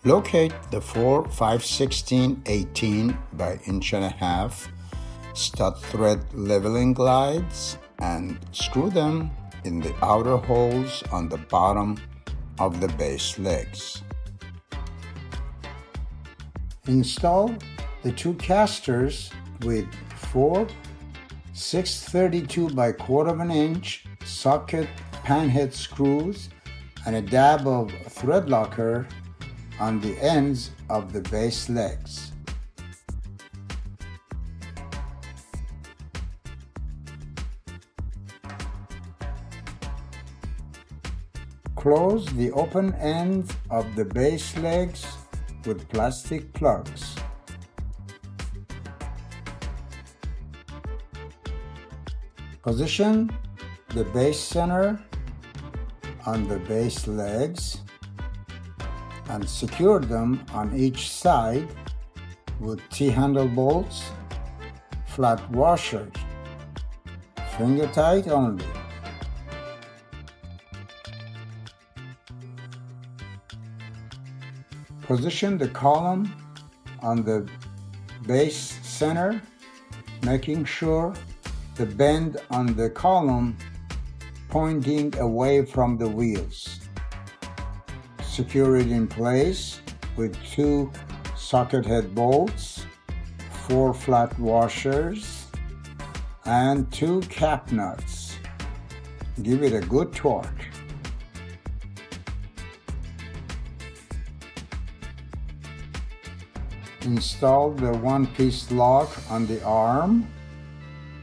Locate the 4 5/16 18 by 1.5 inch stud thread leveling glides and screw them in the outer holes on the bottom of the base legs. Install the two casters with 4 6/32 by 1/4 inch socket panhead screws and a dab of thread locker on the ends of the base legs. Close the open ends of the base legs with plastic plugs. Position the base center on the base legs and secure them on each side with T-handle bolts, flat washers, finger tight only. Position the column on the base center, making sure the bend on the column pointing away from the wheels. Secure it in place with 2 socket head bolts, 4 flat washers, and 2 cap nuts. Give it a good torque. Install the one-piece lock on the arm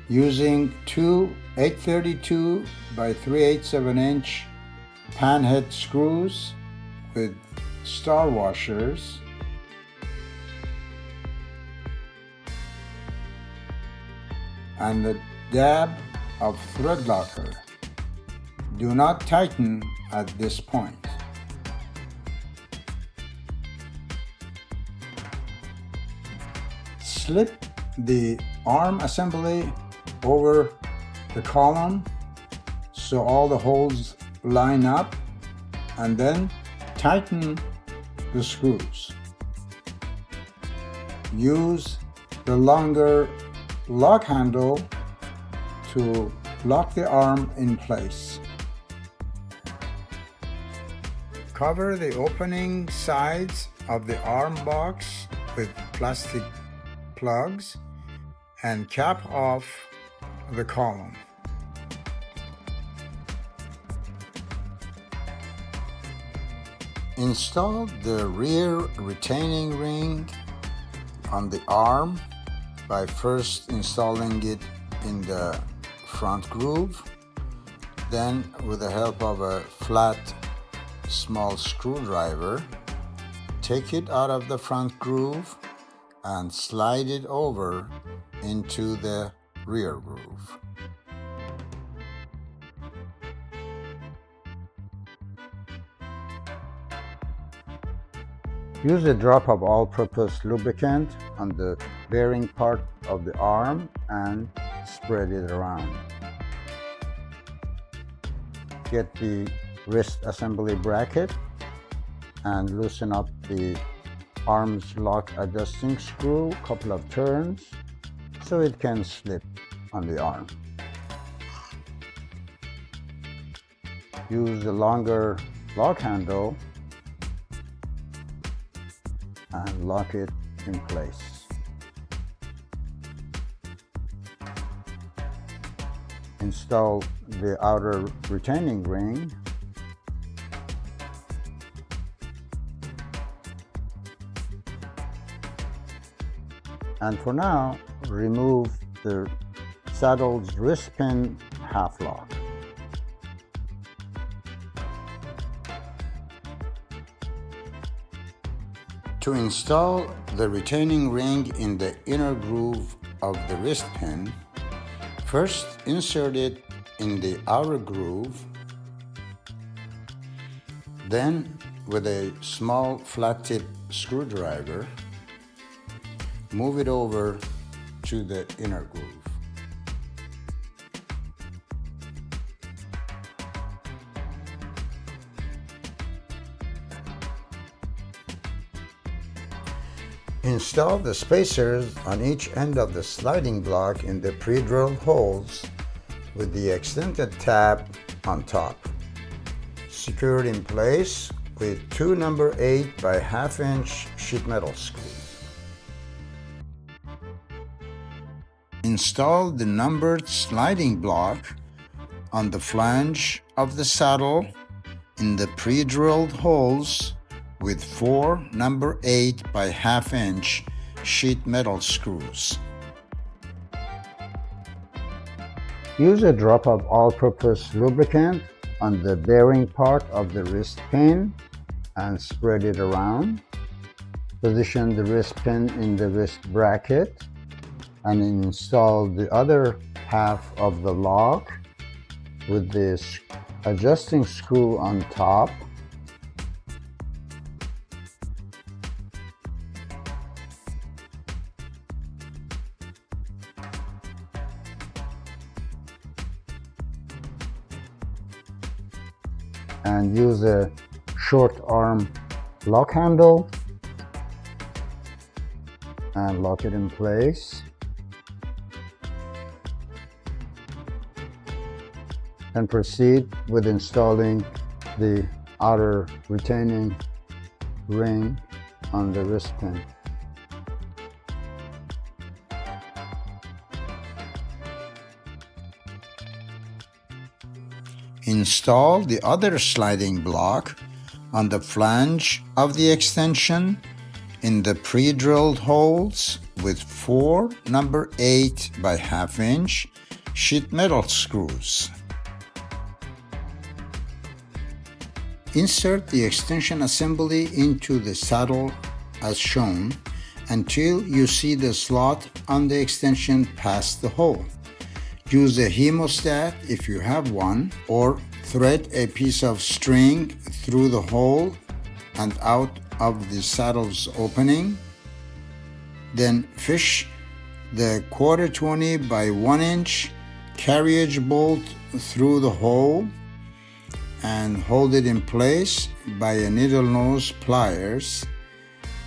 using 2 8/32 by 3/8 inch panhead screws with star washers and a dab of thread locker. Do not tighten at this point. Slip the arm assembly over the column so all the holes line up, and then tighten the screws. Use the longer lock handle to lock the arm in place. Cover the opening sides of the arm box with plastic plugs and cap off the column. Install the rear retaining ring on the arm by first installing it in the front groove, then with the help of a flat small screwdriver, take it out of the front groove and slide it over into the rear groove. Use a drop of all-purpose lubricant on the bearing part of the arm and spread it around. Get the wrist assembly bracket and loosen up the arms lock adjusting screw a couple of turns so it can slip on the arm. Use the longer lock handle and lock it in place. Install the outer retaining ring and for now remove the saddle's wrist pin half lock. To install the retaining ring in the inner groove of the wrist pin, first insert it in the outer groove, then with a small flat-tip screwdriver, move it over to the inner groove. Install the spacers on each end of the sliding block in the pre-drilled holes with the extended tab on top. Secure it in place with two number 8 by 1/2 inch sheet metal screws. Install the numbered sliding block on the flange of the saddle in the pre-drilled holes with 4 number 8 by 1/2 inch sheet metal screws. Use a drop of all-purpose lubricant on the bearing part of the wrist pin and spread it around. Position the wrist pin in the wrist bracket and install the other half of the lock with this adjusting screw on top. And use a short arm lock handle and lock it in place. And proceed with installing the outer retaining ring on the wrist pin. Install the other sliding block on the flange of the extension in the pre-drilled holes with 4 number 8 by 1/2 inch sheet metal screws. Insert the extension assembly into the saddle as shown until you see the slot on the extension past the hole. Use a hemostat if you have one, or thread a piece of string through the hole and out of the saddle's opening. Then fish the 1/4 by 1 inch carriage bolt through the hole and hold it in place by a needle nose pliers.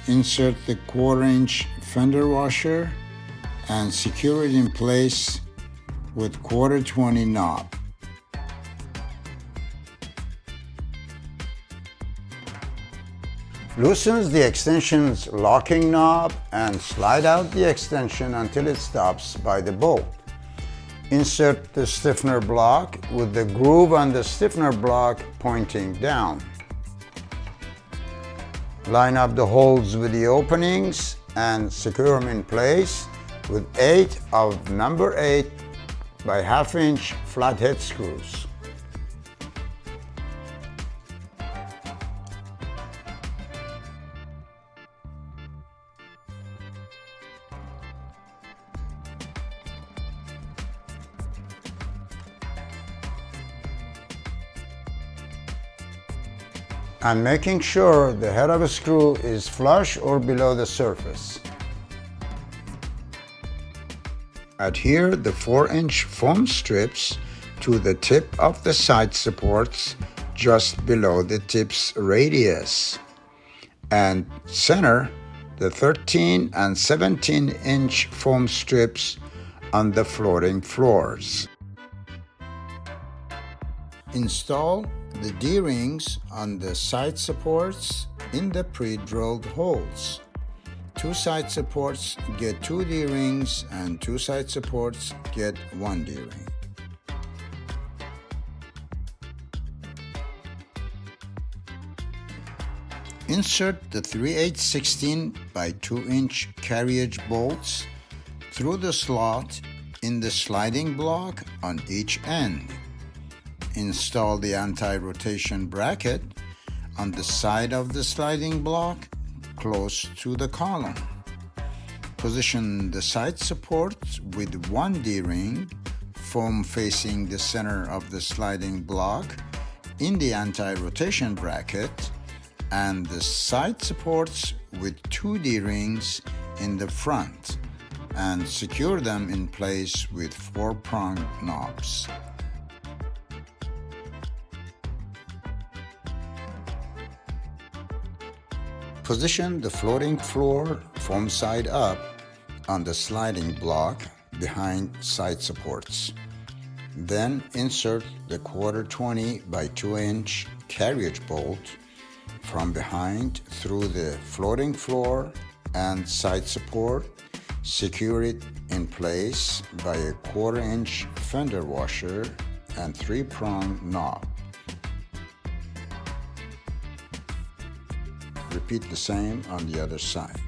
Insert the 1/4 inch fender washer and secure it in place with 1/4 knob. Loosen the extension's locking knob and slide out the extension until it stops by the bolt. Insert the stiffener block with the groove on the stiffener block pointing down. Line up the holes with the openings and secure them in place with 8 of number 8 by 1/2 inch flathead screws. And making sure the head of a screw is flush or below the surface. Adhere the 4-inch foam strips to the tip of the side supports just below the tip's radius, and center the 13 and 17-inch foam strips on the floating floors. Install the D-rings on the side supports in the pre-drilled holes. 2 side supports get 2 D-rings and 2 side supports get 1 D-ring. Insert the 3/8 16 by 2-inch carriage bolts through the slot in the sliding block on each end. Install the anti-rotation bracket on the side of the sliding block close to the column. Position the side supports with 1 D-ring, foam facing the center of the sliding block, in the anti-rotation bracket, and the side supports with 2 D-rings in the front, and secure them in place with 4-pronged knobs. Position the floating floor foam side up on the sliding block behind side supports. Then insert the 1/4 by 2-inch carriage bolt from behind through the floating floor and side support. Secure it in place by a 1/4-inch fender washer and 3-prong knob. Repeat the same on the other side.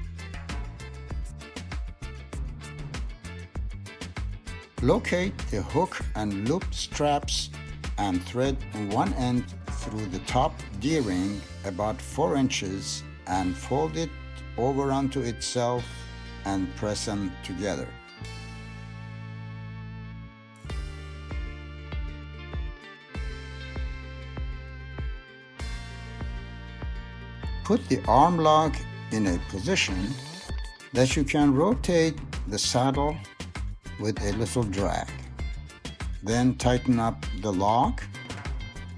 Locate the hook and loop straps and thread one end through the top D-ring about 4 inches and fold it over onto itself and press them together. Put the arm lock in a position that you can rotate the saddle with a little drag. Then tighten up the lock.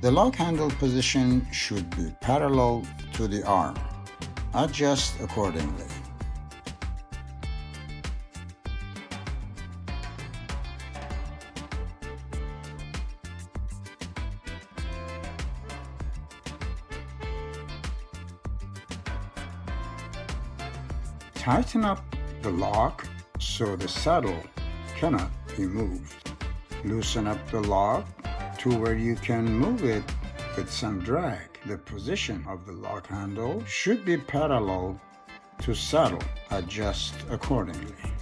The lock handle position should be parallel to the arm. Adjust accordingly. Tighten up the lock so the saddle cannot be moved. Loosen up the lock to where you can move it with some drag. The position of the lock handle should be parallel to saddle. Adjust accordingly.